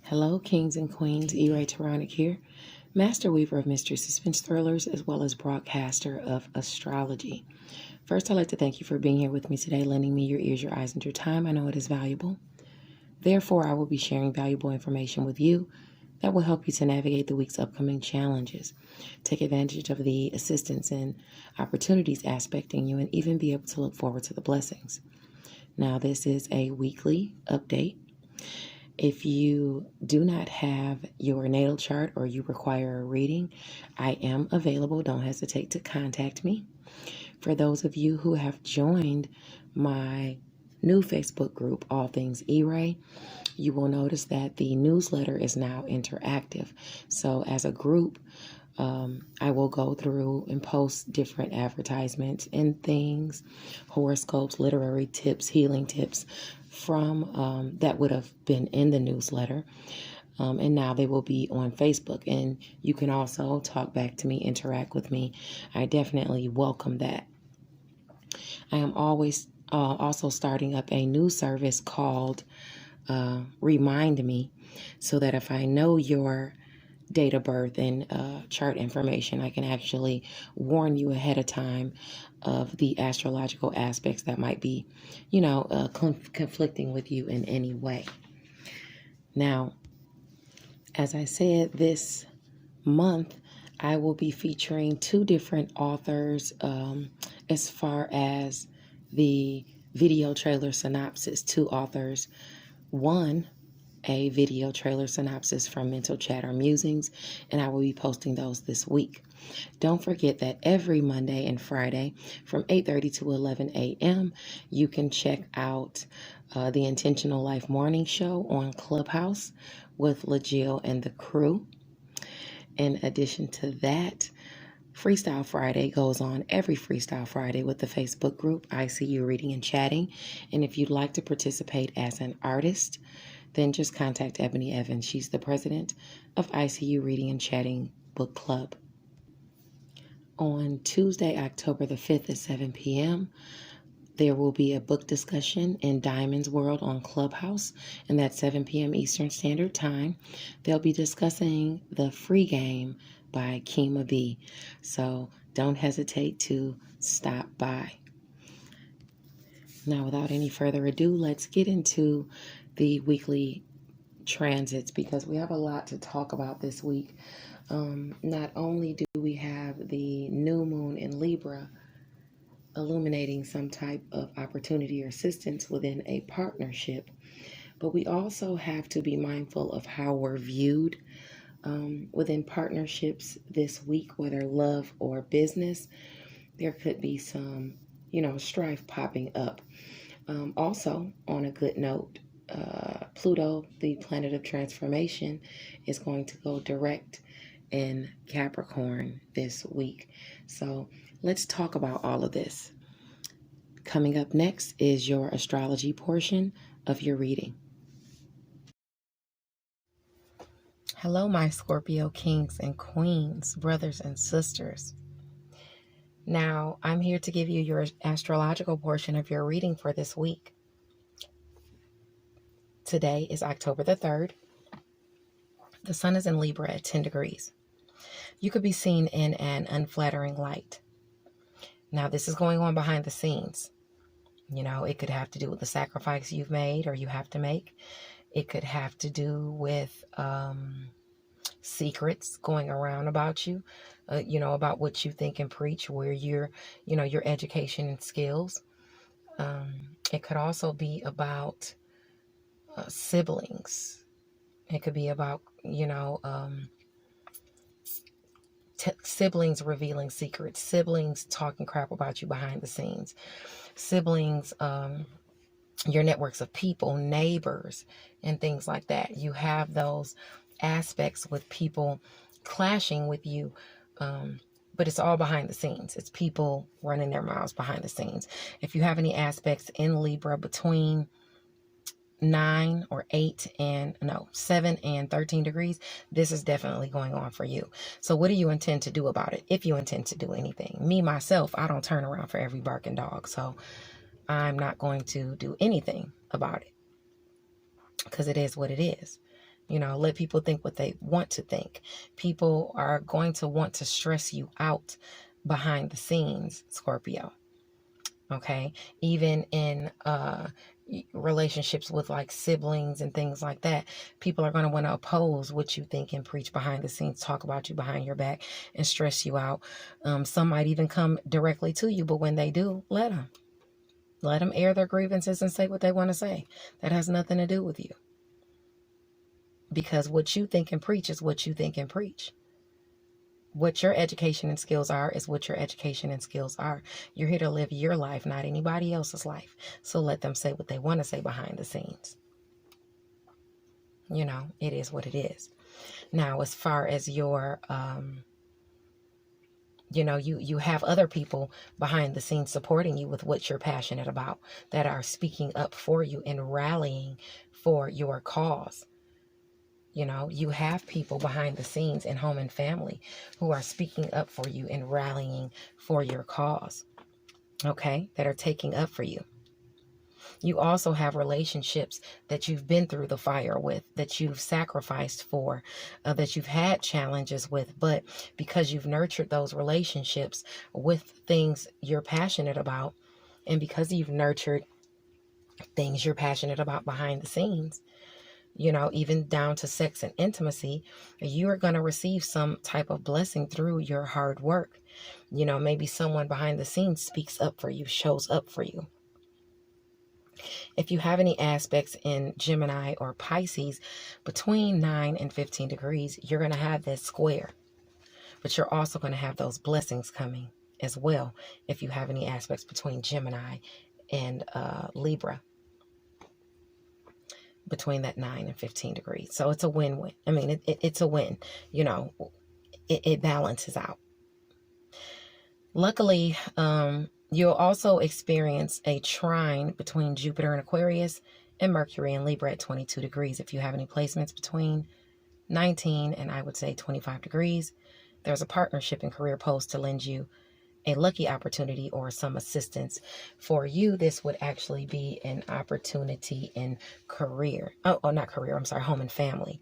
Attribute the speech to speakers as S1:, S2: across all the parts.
S1: Hello, kings and queens. E-Ray Taronic here, master weaver of mystery suspense thrillers, as well as broadcaster of astrology. First, I'd like to thank you for being here with me today, lending me your ears, your eyes, and your time. I know it is valuable. Therefore, I will be sharing valuable information with you that will help you to navigate the week's upcoming challenges, take advantage of the assistance and opportunities aspecting you, and even be able to look forward to the blessings. Now, this is a weekly update. If you do not have your natal chart or you require a reading, I am available. Don't hesitate to contact me. For those of you who have joined my new Facebook group, All Things E-Ray, you will notice that the newsletter is now interactive. So as a group, I will go through and post different advertisements and things, horoscopes, literary tips, healing tips from that would have been in the newsletter. And now they will be on Facebook. And you can also talk back to me, interact with me. I definitely welcome that. I am always also starting up a new service called Remind Me, so that if I know your date of birth and chart information, I can actually warn you ahead of time of the astrological aspects that might be, conflicting with you in any way. Now, as I said, this month I will be featuring two different authors as far as the video trailer synopsis. Two authors. One, a video trailer synopsis from Mental Chatter Musings, and I will be posting those this week. Don't forget that every Monday and Friday from 8:30 to 11 a.m. you can check out the Intentional Life Morning Show on Clubhouse with LaJill and the crew. In addition to that, Freestyle Friday goes on every Freestyle Friday with the Facebook group ICU Reading and Chatting. And if you'd like to participate as an artist, then just contact Ebony Evans. She's the president of ICU Reading and Chatting Book Club. On Tuesday, October the 5th at 7 p.m., there will be a book discussion in Diamond's World on Clubhouse, and that's 7 p.m. Eastern Standard Time. They'll be discussing The Free Game by Kima B. So don't hesitate to stop by. Now, without any further ado, let's get into the weekly transits, because we have a lot to talk about this week. Not only do we have the new moon in Libra illuminating some type of opportunity or assistance within a partnership, but we also have to be mindful of how we're viewed within partnerships this week, whether love or business. There could be some, strife popping up. Also, on a good note, Pluto, the planet of transformation, is going to go direct in Capricorn this week. So let's talk about all of this. Coming up next is your astrology portion of your reading. Hello, my Scorpio kings and queens, brothers and sisters. Now, I'm here to give you your astrological portion of your reading for this week. Today is October the 3rd. The sun is in Libra at 10 degrees. You could be seen in an unflattering light. Now, this is going on behind the scenes. It could have to do with the sacrifice you've made or you have to make. It could have to do with secrets going around about you, about what you think and preach, where your education and skills. It could also be about siblings. It could be about, siblings revealing secrets, siblings talking crap about you behind the scenes, siblings, your networks of people, neighbors, and things like that. You have those aspects with people clashing with you, but it's all behind the scenes. It's people running their mouths behind the scenes. If you have any aspects in Libra between 7 and 13 degrees, this is definitely going on for you. So what do you intend to do about it? If you intend to do anything. Me, myself, I don't turn around for every barking dog. So I'm not going to do anything about it, because it is what it is. You know, let people think what they want to think. People are going to want to stress you out behind the scenes, Scorpio. Okay, even in relationships with like siblings and things like that, people are going to want to oppose what you think and preach behind the scenes, talk about you behind your back and stress you out. Some might even come directly to you, but when they do, let them air their grievances and say what they want to say. That has nothing to do with you, because what you think and preach is what you think and preach. What your education and skills are is what your education and skills are. You're here to live your life, not anybody else's life. So let them say what they want to say behind the scenes. You know, it is what it is. Now, as far as your, you have other people behind the scenes supporting you with what you're passionate about, that are speaking up for you and rallying for your cause. You know, you have people behind the scenes in home and family who are speaking up for you and rallying for your cause, okay, that are taking up for you. You also have relationships that you've been through the fire with, that you've sacrificed for, that you've had challenges with, but because you've nurtured those relationships with things you're passionate about, and because you've nurtured things you're passionate about behind the scenes, you know, even down to sex and intimacy, you are going to receive some type of blessing through your hard work. You know, maybe someone behind the scenes speaks up for you, shows up for you. If you have any aspects in Gemini or Pisces between 9 and 15 degrees, you're going to have that square. But you're also going to have those blessings coming as well if you have any aspects between Gemini and Libra, between that 9 and 15 degrees. So it's a win-win. I mean, it's a win. You know, it balances out. Luckily, you'll also experience a trine between Jupiter and Aquarius and Mercury and Libra at 22 degrees. If you have any placements between 19 and I would say 25 degrees, there's a partnership and career post to lend you a lucky opportunity or some assistance. For you, this would actually be an opportunity in career. Oh, not career, I'm sorry, home and family.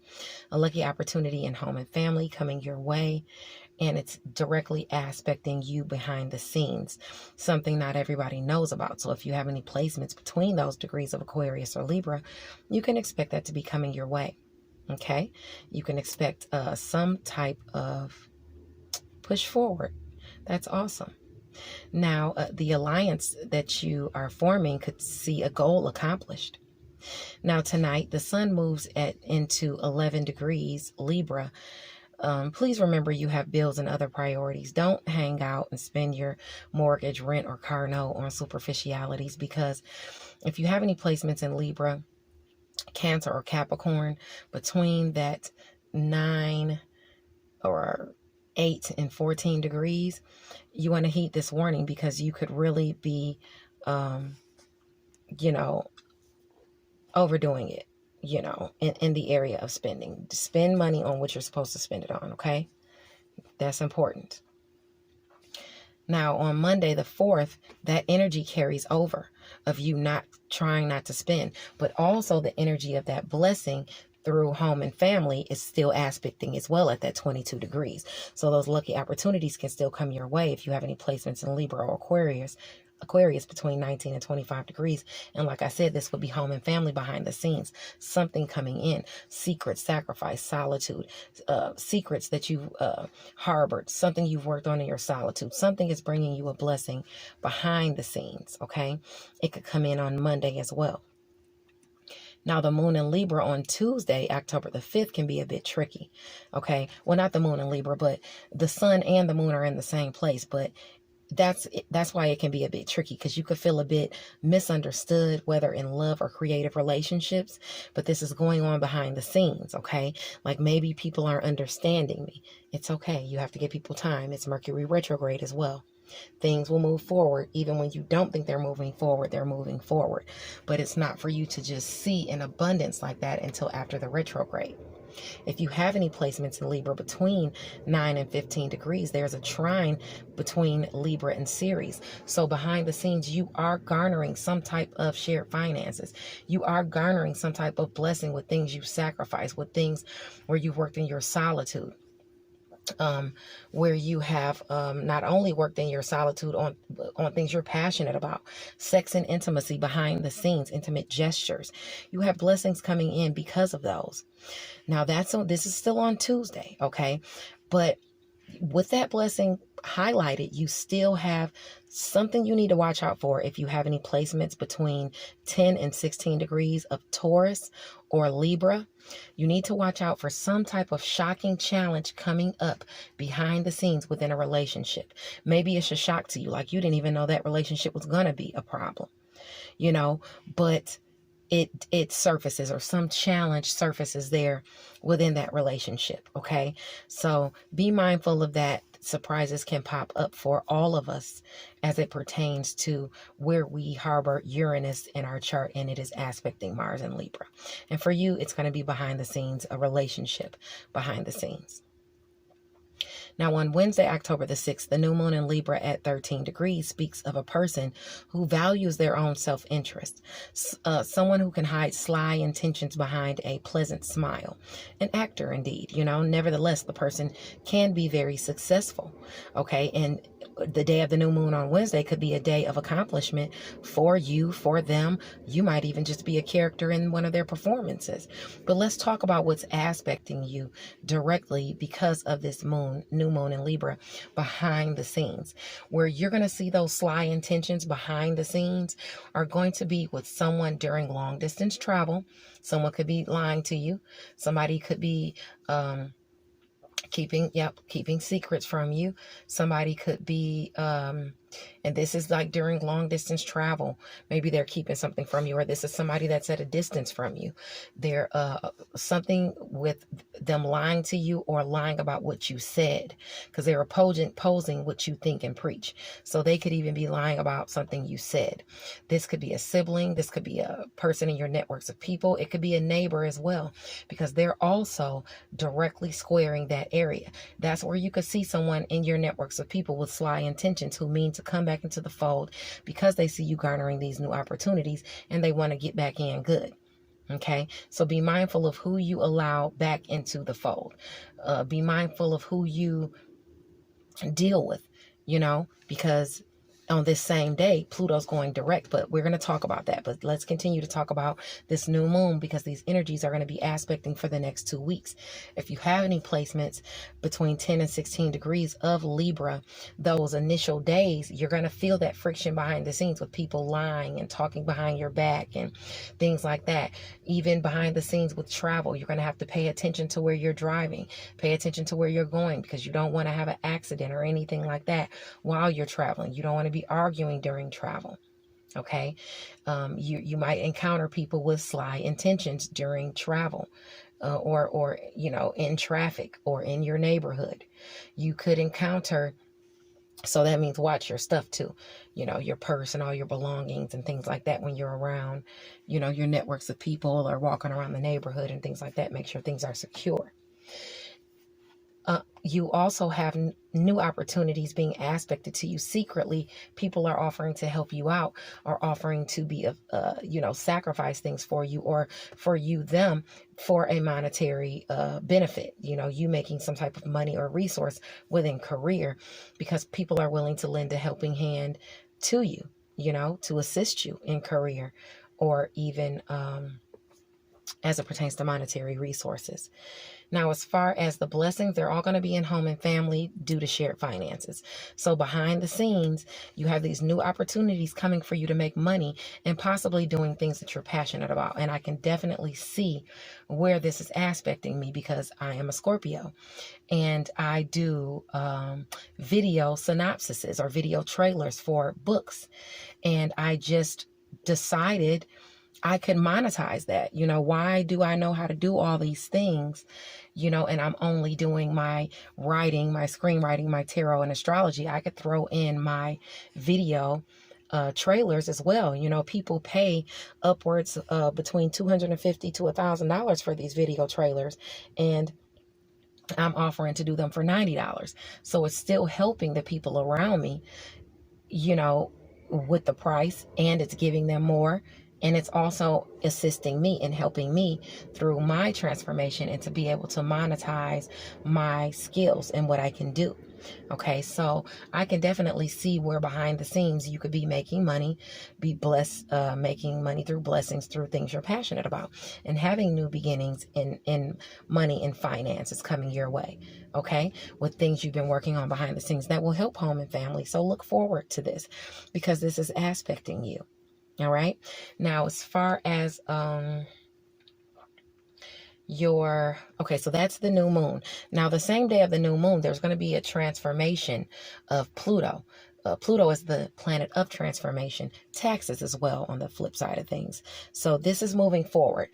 S1: A lucky opportunity in home and family coming your way, and it's directly aspecting you behind the scenes, something not everybody knows about. So if you have any placements between those degrees of Aquarius or Libra, you can expect that to be coming your way. Okay? You can expect some type of push forward. That's awesome. Now, the alliance that you are forming could see a goal accomplished. Now, tonight, the sun moves into 11 degrees Libra. Please remember you have bills and other priorities. Don't hang out and spend your mortgage, rent, or car note on superficialities, because if you have any placements in Libra, Cancer, or Capricorn between that 9 or 8 and 14 degrees, you want to heed this warning, because you could really be, overdoing it, in the area of spending. Spend money on what you're supposed to spend it on, okay? That's important. Now, on Monday, the 4th, that energy carries over of you trying not to spend, but also the energy of that blessing through home and family is still aspecting as well at that 22 degrees. So those lucky opportunities can still come your way if you have any placements in Libra or Aquarius between 19 and 25 degrees. And like I said, this would be home and family behind the scenes, something coming in, secret, sacrifice, solitude, secrets that you've harbored, something you've worked on in your solitude, something is bringing you a blessing behind the scenes, okay? It could come in on Monday as well. Now, the moon in Libra on Tuesday, October the 5th, can be a bit tricky, okay? Well, not the moon in Libra, but the sun and the moon are in the same place, but that's why it can be a bit tricky, because you could feel a bit misunderstood, whether in love or creative relationships, but this is going on behind the scenes, okay? Like maybe people aren't understanding me. It's okay. You have to give people time. It's Mercury retrograde as well. Things will move forward. Even when you don't think they're moving forward, they're moving forward. But it's not for you to just see an abundance like that until after the retrograde. If you have any placements in Libra between 9 and 15 degrees, there's a trine between Libra and Ceres. So behind the scenes, you are garnering some type of shared finances. You are garnering some type of blessing with things you sacrifice, with things where you've worked in your solitude. Where you have not only worked in your solitude on things you're passionate about, sex and intimacy behind the scenes, intimate gestures. You have blessings coming in because of those. Now this is still on Tuesday, okay? But with that blessing highlighted, you still have something you need to watch out for if you have any placements between 10 and 16 degrees of Taurus or Libra. You need to watch out for some type of shocking challenge coming up behind the scenes within a relationship. Maybe it's a shock to you, like you didn't even know that relationship was going to be a problem, but it surfaces, or some challenge surfaces there within that relationship. Okay. So be mindful of that. Surprises can pop up for all of us as it pertains to where we harbor Uranus in our chart, and it is aspecting Mars and Libra. And for you, it's going to be behind the scenes, a relationship behind the scenes. Now, on Wednesday, October the 6th, the new moon in Libra at 13 degrees speaks of a person who values their own self-interest, someone who can hide sly intentions behind a pleasant smile, an actor indeed. Nevertheless, the person can be very successful, okay? And the day of the new moon on Wednesday could be a day of accomplishment for you, for them. You might even just be a character in one of their performances. But let's talk about what's aspecting you directly because of this new moon in Libra behind the scenes. Where you're going to see those sly intentions behind the scenes are going to be with someone during long distance travel. Someone could be lying to you. Somebody could be keeping secrets from you. Somebody could be and this is like during long distance travel, maybe they're keeping something from you, or this is somebody that's at a distance from you. They're something with them lying to you or lying about what you said, because they're opposing what you think and preach. So they could even be lying about something you said. This could be a sibling. This could be a person in your networks of people. It could be a neighbor as well, because they're also directly squaring that area. That's where you could see someone in your networks of people with sly intentions who mean to come back into the fold because they see you garnering these new opportunities and they want to get back in good. Okay, so be mindful of who you allow back into the fold. Be mindful of who you deal with, because on this same day, Pluto's going direct, but we're going to talk about that. But let's continue to talk about this new moon, because these energies are going to be aspecting for the next 2 weeks. If you have any placements between 10 and 16 degrees of Libra, those initial days, you're going to feel that friction behind the scenes with people lying and talking behind your back and things like that. Even behind the scenes with travel, you're going to have to pay attention to where you're driving, pay attention to where you're going, because you don't want to have an accident or anything like that while you're traveling. You don't want to be arguing during travel. Okay. You might encounter people with sly intentions during travel, or in traffic or in your neighborhood. You could encounter, so that means watch your stuff too, your purse and all your belongings and things like that when you're around, your networks of people or walking around the neighborhood and things like that. Make sure things are secure. You also have new opportunities being aspected to you secretly. People are offering to help you out, or offering to be, sacrifice things for you, or for them for a monetary benefit. You making some type of money or resource within career, because people are willing to lend a helping hand to you, to assist you in career, or even as it pertains to monetary resources. Now, as far as the blessings, they're all going to be in home and family due to shared finances. So behind the scenes, you have these new opportunities coming for you to make money and possibly doing things that you're passionate about. And I can definitely see where this is aspecting me, because I am a Scorpio and I do video synopsises or video trailers for books. And I just decided I could monetize that. Why do I know how to do all these things, and I'm only doing my writing, my screenwriting, my tarot and astrology? I could throw in my video trailers as well. You know, people pay upwards between $250 to $1,000 for these video trailers, and I'm offering to do them for $90. So it's still helping the people around me, you know, with the price, and it's giving them more. And it's also assisting me and helping me through my transformation and to be able to monetize my skills and what I can do. Okay, so I can definitely see where behind the scenes you could be making money, be blessed, making money through blessings, through things you're passionate about, and having new beginnings in money and finance is coming your way. Okay, with things you've been working on behind the scenes that will help home and family. So look forward to this, because this is aspecting you. All right. Now, as far as okay, so that's the new moon. Now, the same day of the new moon, there's going to be a transformation of Pluto. Pluto is the planet of transformation, taxes as well on the flip side of things. So this is moving forward,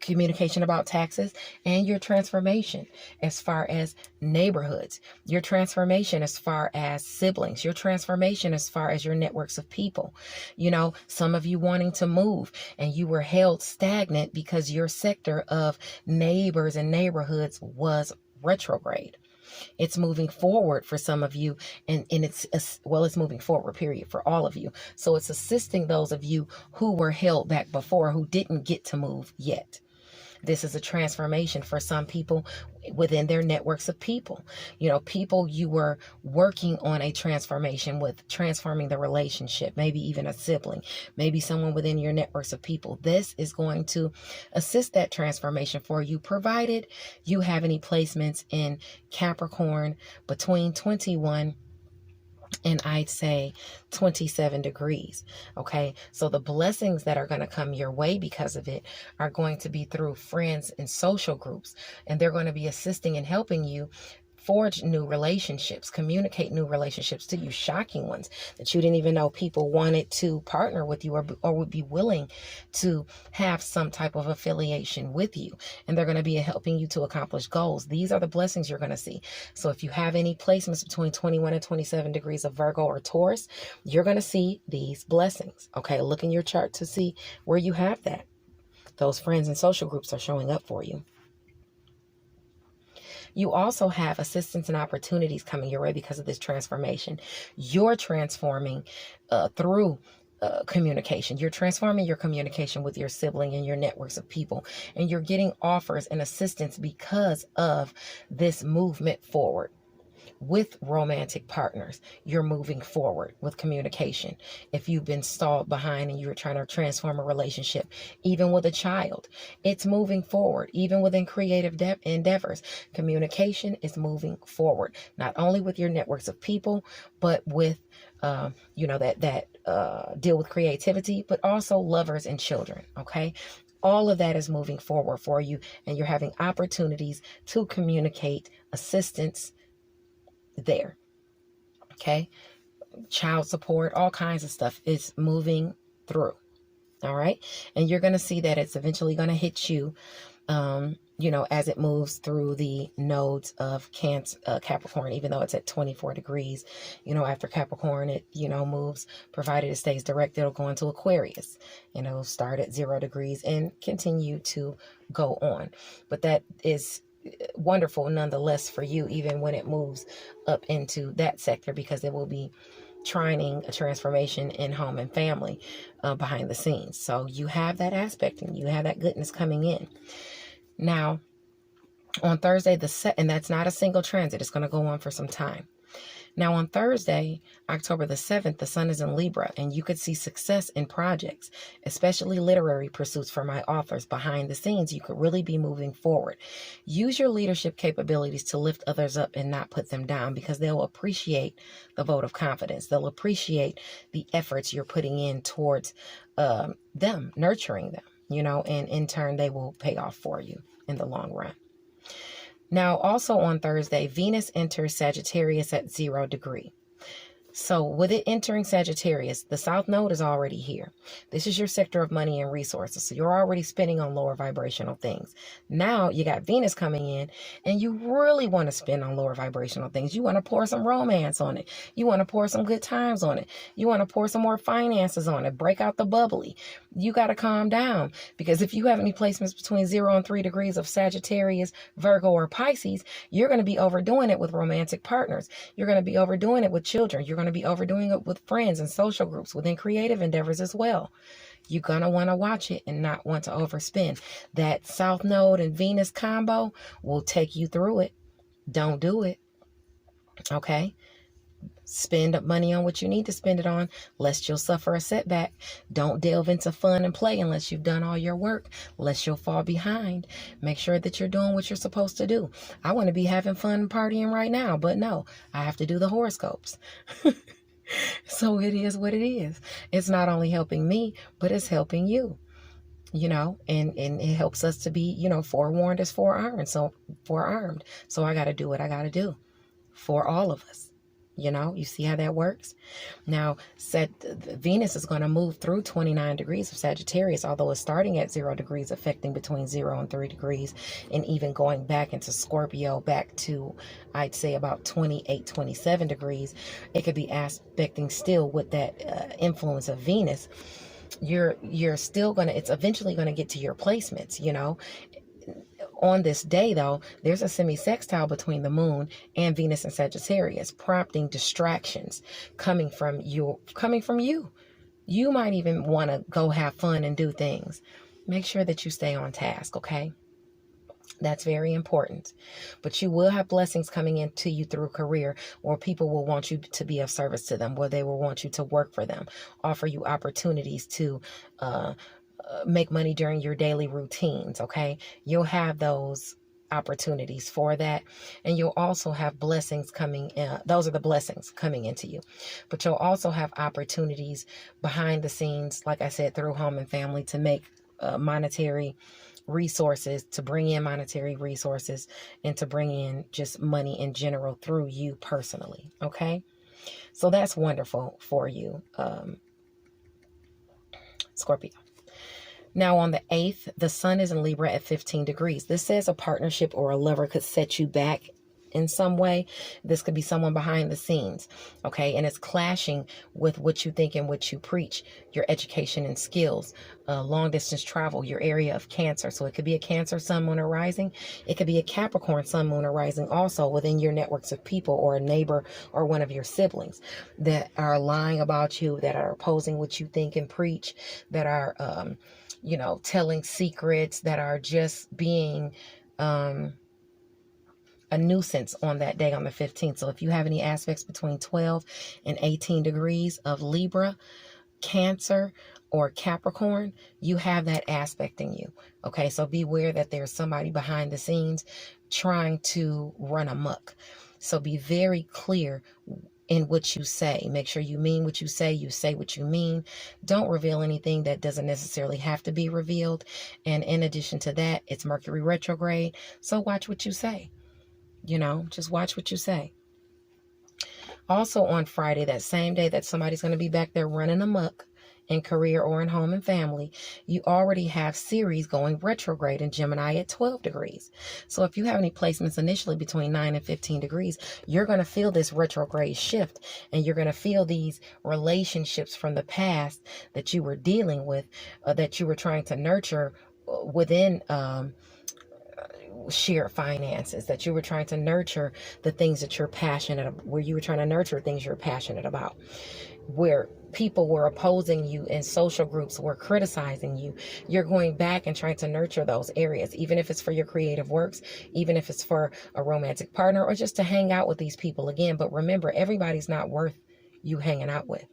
S1: communication about taxes and your transformation as far as neighborhoods, your transformation as far as siblings, your transformation as far as your networks of people. You know, some of you wanting to move and you were held stagnant because your sector of neighbors and neighborhoods was retrograde. It's moving forward for some of you, and it's moving forward, period, for all of you. So it's assisting those of you who were held back before, who didn't get to move yet. This is a transformation for some people within their networks of people. You know, people you were working on a transformation with, transforming the relationship, maybe even a sibling, maybe someone within your networks of people. This is going to assist that transformation for you, provided you have any placements in Capricorn between 21 and I'd say 27 degrees. Okay, so the blessings that are going to come your way because of it are going to be through friends and social groups, and they're going to be assisting and helping you forge new relationships, communicate new relationships to you, shocking ones that you didn't even know people wanted to partner with you or would be willing to have some type of affiliation with you. And they're going to be helping you to accomplish goals. These are the blessings you're going to see. So if you have any placements between 21 and 27 degrees of Virgo or Taurus, you're going to see these blessings. Okay, look in your chart to see where you have that. Those friends and social groups are showing up for you. You also have assistance and opportunities coming your way because of this transformation. You're transforming through communication. You're transforming your communication with your sibling and your networks of people, and you're getting offers and assistance because of this movement forward. With romantic partners, you're moving forward with communication. If you've been stalled behind and you're trying to transform a relationship, even with a child, it's moving forward. Even within creative endeavors, communication is moving forward, not only with your networks of people, but with that deal with creativity, but also lovers and children. Okay, all of that is moving forward for you, and you're having opportunities to communicate assistance there. Okay, child support, all kinds of stuff is moving through. All right, and you're going to see that it's eventually going to hit you, as it moves through the nodes of Capricorn, even though it's at 24 degrees. After Capricorn, it moves, provided it stays direct, it'll go into Aquarius, and it'll start at 0 degrees and continue to go on. But that is wonderful nonetheless for you, even when it moves up into that sector, because it will be trining a transformation in home and family behind the scenes. So you have that aspect, and you have that goodness coming in. Now, on Thursday, and that's not a single transit, it's going to go on for some time. Now, on Thursday, October the 7th, the sun is in Libra, and you could see success in projects, especially literary pursuits for my authors. Behind the scenes, you could really be moving forward. Use your leadership capabilities to lift others up and not put them down, because they'll appreciate the vote of confidence. They'll appreciate the efforts you're putting in towards them, nurturing them, and in turn, they will pay off for you in the long run. Now, also on Thursday, Venus enters Sagittarius at 0 degree. So with it entering Sagittarius, the South Node is already here. This is your sector of money and resources. So you're already spending on lower vibrational things. Now you got Venus coming in and you really want to spend on lower vibrational things. You want to pour some romance on it. You want to pour some good times on it. You want to pour some more finances on it. Break out the bubbly. You got to calm down, because if you have any placements between 0 and 3 degrees of Sagittarius, Virgo, or Pisces, you're going to be overdoing it with romantic partners. You're going to be overdoing it with children. You're going to be overdoing it with friends and social groups, within creative endeavors as well. You're going to want to watch it and not want to overspend. That South Node and Venus combo will take you through it. Don't do it. Okay? Spend money on what you need to spend it on, lest you'll suffer a setback. Don't delve into fun and play unless you've done all your work, lest you'll fall behind. Make sure that you're doing what you're supposed to do. I want to be having fun and partying right now, but no, I have to do the horoscopes. So it is what it is. It's not only helping me, but it's helping you. And it helps us to be, forewarned is forearmed. So I got to do what I got to do for all of us. You see how that works? Now, Venus is going to move through 29 degrees of Sagittarius, although it's starting at 0 degrees, affecting between 0 and 3 degrees, and even going back into Scorpio, back to, I'd say, about 28, 27 degrees. It could be aspecting still with that influence of Venus. You're still going to, it's eventually going to get to your placements, On this day, though, there's a semi-sextile between the moon and Venus and Sagittarius, prompting distractions coming from you. You might even want to go have fun and do things. Make sure that you stay on task, okay? That's very important. But you will have blessings coming into you through career, or people will want you to be of service to them, where they will want you to work for them, offer you opportunities to make money during your daily routines, okay? You'll have those opportunities for that, and you'll also have blessings coming in. Those are the blessings coming into you, but you'll also have opportunities behind the scenes, like I said, through home and family, to make monetary resources, to bring in monetary resources, and to bring in just money in general through you personally, okay? So that's wonderful for you, Scorpio. Now on the 8th, the sun is in Libra at 15 degrees. This says a partnership or a lover could set you back in some way. This could be someone behind the scenes, okay? And it's clashing with what you think and what you preach, your education and skills, long distance travel, your area of Cancer. So it could be a Cancer sun, moon, or rising. It could be a Capricorn sun, moon, or rising also within your networks of people, or a neighbor, or one of your siblings that are lying about you, that are opposing what you think and preach, that are telling secrets, that are just being a nuisance on that day, on the 15th. So if you have any aspects between 12 and 18 degrees of Libra, Cancer, or Capricorn, you have that aspect in you. Okay, so beware that there's somebody behind the scenes trying to run amok. So be very clear in what you say. Make sure you mean what you say what you mean. Don't reveal anything that doesn't necessarily have to be revealed. And in addition to that, it's Mercury retrograde. So watch what you say. Just watch what you say. Also on Friday, that same day that somebody's going to be back there running amok in career or in home and family, you already have Ceres going retrograde in Gemini at 12 degrees. So if you have any placements initially between 9 and 15 degrees, you're going to feel this retrograde shift, and you're going to feel these relationships from the past that you were dealing with, that you were trying to nurture within shared finances, that you were trying to nurture the things that you're passionate about, where you were trying to nurture things you're passionate about, where people were opposing you and social groups were criticizing you. You're going back and trying to nurture those areas, even if it's for your creative works, even if it's for a romantic partner, or just to hang out with these people again. But remember, everybody's not worth you hanging out with.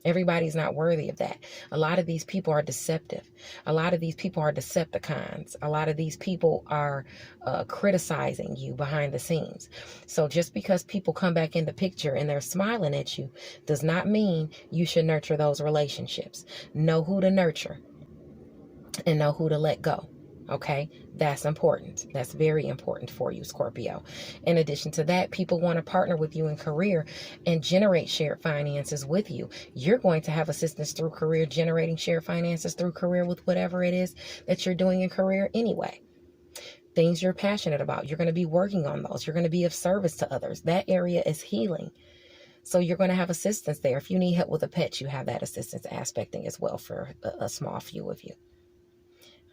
S1: Everybody's not worthy of that. A lot of these people are deceptive. A lot of these people are Decepticons. A lot of these people are criticizing you behind the scenes. So just because people come back in the picture and they're smiling at you does not mean you should nurture those relationships. Know who to nurture and know who to let go. Okay, that's important. That's very important for you, Scorpio. In addition to that, people want to partner with you in career and generate shared finances with you. You're going to have assistance through career, generating shared finances through career with whatever it is that you're doing in career anyway. Things you're passionate about, you're going to be working on those. You're going to be of service to others. That area is healing. So you're going to have assistance there. If you need help with a pet, you have that assistance aspecting as well for a small few of you.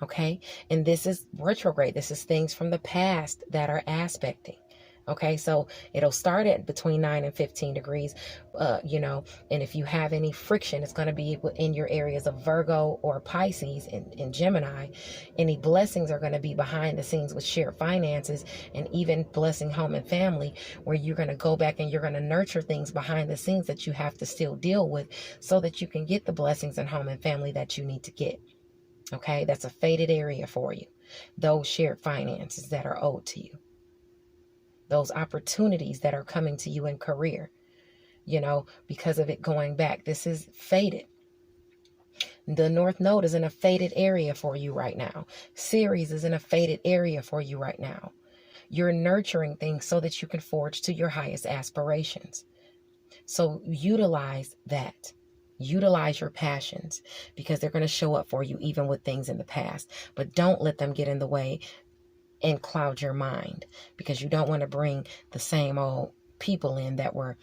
S1: Okay, and this is retrograde. This is things from the past that are aspecting. Okay, so it'll start at between 9 and 15 degrees, and if you have any friction, it's going to be in your areas of Virgo or Pisces and Gemini. Any blessings are going to be behind the scenes with shared finances and even blessing home and family, where you're going to go back and you're going to nurture things behind the scenes that you have to still deal with so that you can get the blessings in home and family that you need to get. Okay, that's a faded area for you. Those shared finances that are owed to you. Those opportunities that are coming to you in career, because of it going back. This is faded. The North Node is in a faded area for you right now. Ceres is in a faded area for you right now. You're nurturing things so that you can forge to your highest aspirations. So utilize that. Utilize your passions, because they're going to show up for you even with things in the past. But don't let them get in the way and cloud your mind, because you don't want to bring the same old people in that were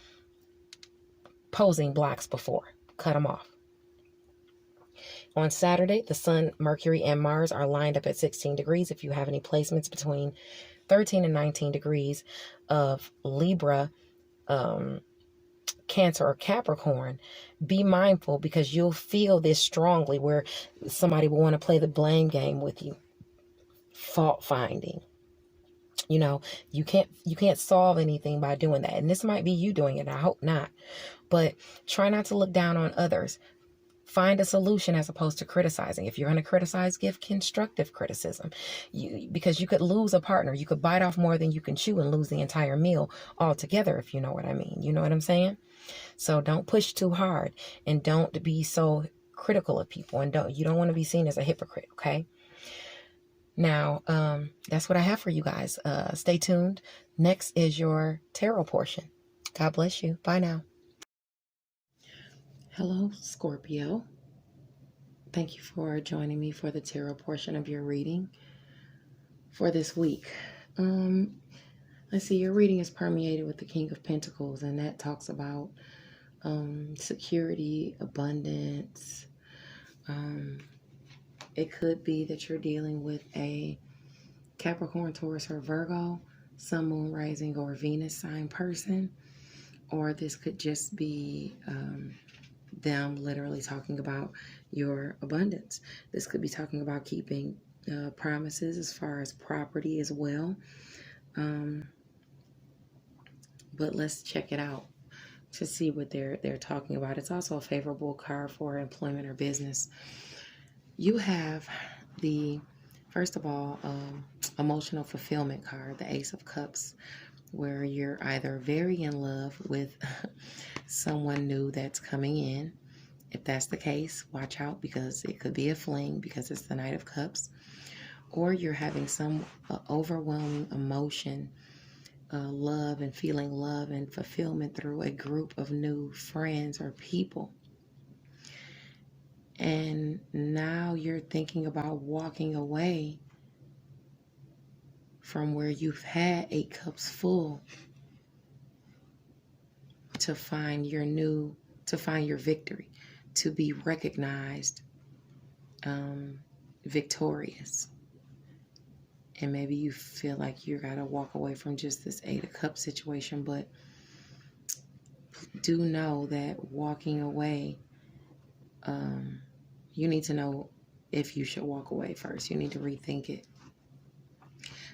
S1: posing blocks before. Cut them off. On Saturday, the Sun, Mercury, and Mars are lined up at 16 degrees. If you have any placements between 13 and 19 degrees of Libra, Cancer, or Capricorn, be mindful, because you'll feel this strongly where somebody will want to play the blame game with you. Fault finding. You can't solve anything by doing that. And this might be you doing it. I hope not. But try not to look down on others. Find a solution as opposed to criticizing. If you're going to criticize, give constructive criticism. Because you could lose a partner. You could bite off more than you can chew and lose the entire meal altogether, if you know what I mean. You know what I'm saying? So don't push too hard, and don't be so critical of people, and you don't want to be seen as a hypocrite, okay? Now, that's what I have for you guys. Stay tuned. Next is your tarot portion. God bless you. Bye now. Hello, Scorpio. Thank you for joining me for the tarot portion of your reading for this week. Let's see, your reading is permeated with the King of Pentacles, and that talks about security, abundance. It could be that you're dealing with a Capricorn, Taurus, or Virgo, Sun, Moon, Rising, or Venus sign person. Or this could just be them literally talking about your abundance. This could be talking about keeping promises as far as property as well. But let's check it out to see what they're talking about. It's also a favorable card for employment or business. You have the, first of all, emotional fulfillment card, the Ace of Cups, where you're either very in love with someone new that's coming in. If that's the case, watch out, because it could be a fling, because it's the Knight of Cups. Or you're having some overwhelming emotion, love, and feeling love and fulfillment through a group of new friends or people. And now you're thinking about walking away from where you've had 8 cups full to find your victory, to be recognized victorious. And maybe you feel like you got to walk away from just this 8 of Cups situation, but do know that walking away, you need to know if you should walk away first. You need to rethink it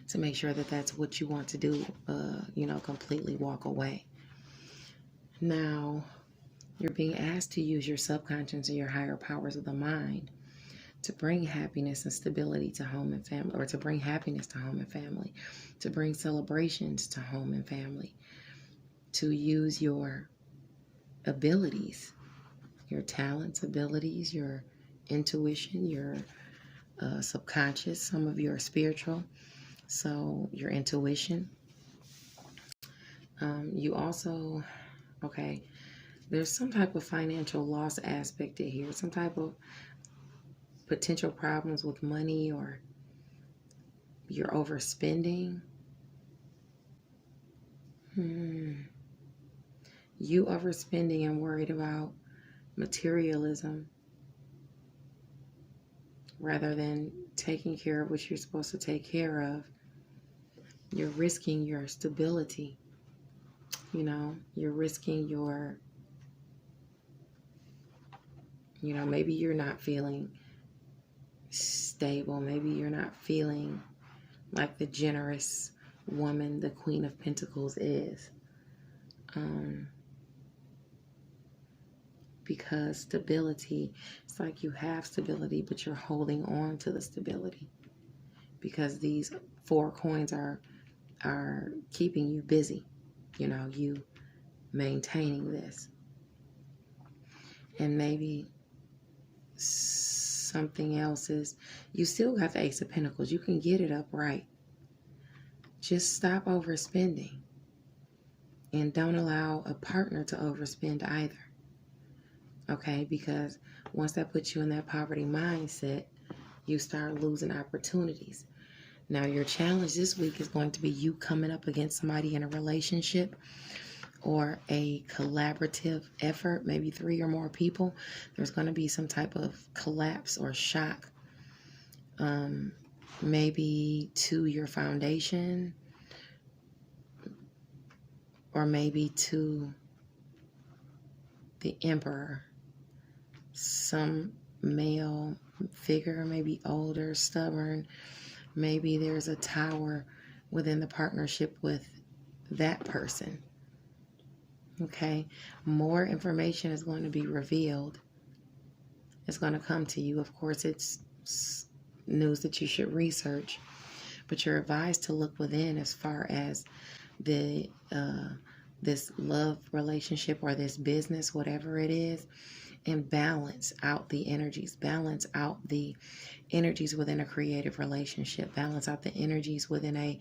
S1: to make sure that that's what you want to do, completely walk away. Now, you're being asked to use your subconscious and your higher powers of the mind to bring happiness and stability to home and family, or to bring happiness to home and family, to bring celebrations to home and family, to use your abilities, your talents, abilities, your intuition, your subconscious. Some of you are spiritual, so your intuition. You also, okay, there's some type of financial loss aspect in here, some type of potential problems with money, or you're overspending. You overspending and worried about materialism rather than taking care of what you're supposed to take care of. You're risking your stability. You're risking your, maybe you're not feeling stable. Maybe you're not feeling like the generous woman the Queen of Pentacles is. Because stability, it's like you have stability, but you're holding on to the stability. Because these 4 coins are keeping you busy. You maintaining this. And maybe something else is, you still got the Ace of Pentacles. You can get it upright. Just stop overspending. And don't allow a partner to overspend either. Okay? Because once that puts you in that poverty mindset, you start losing opportunities. Now, your challenge this week is going to be you coming up against somebody in a relationship or a collaborative effort, maybe 3 or more people. There's going to be some type of collapse or shock, maybe to your foundation, or maybe to the emperor. Some male figure, maybe older, stubborn. Maybe there's a tower within the partnership with that person. Okay, more information is going to be revealed. It's going to come to you. Of course, it's news that you should research, but you're advised to look within as far as the this love relationship or this business, whatever it is, and balance out the energies. Balance out the energies within a creative relationship. Balance out the energies within a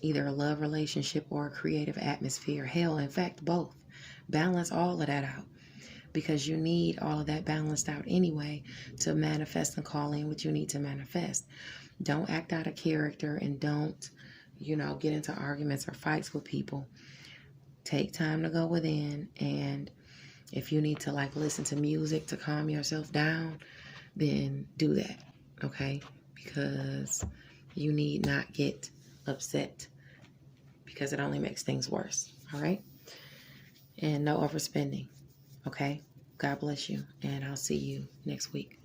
S1: either a love relationship or a creative atmosphere. Hell, in fact, both. Balance all of that out, because you need all of that balanced out anyway to manifest and call in what you need to manifest. Don't act out of character, and don't, get into arguments or fights with people. Take time to go within, and if you need to listen to music to calm yourself down, then do that, okay? Because you need not get upset, because it only makes things worse, all right? And no overspending, okay? God bless you, and I'll see you next week.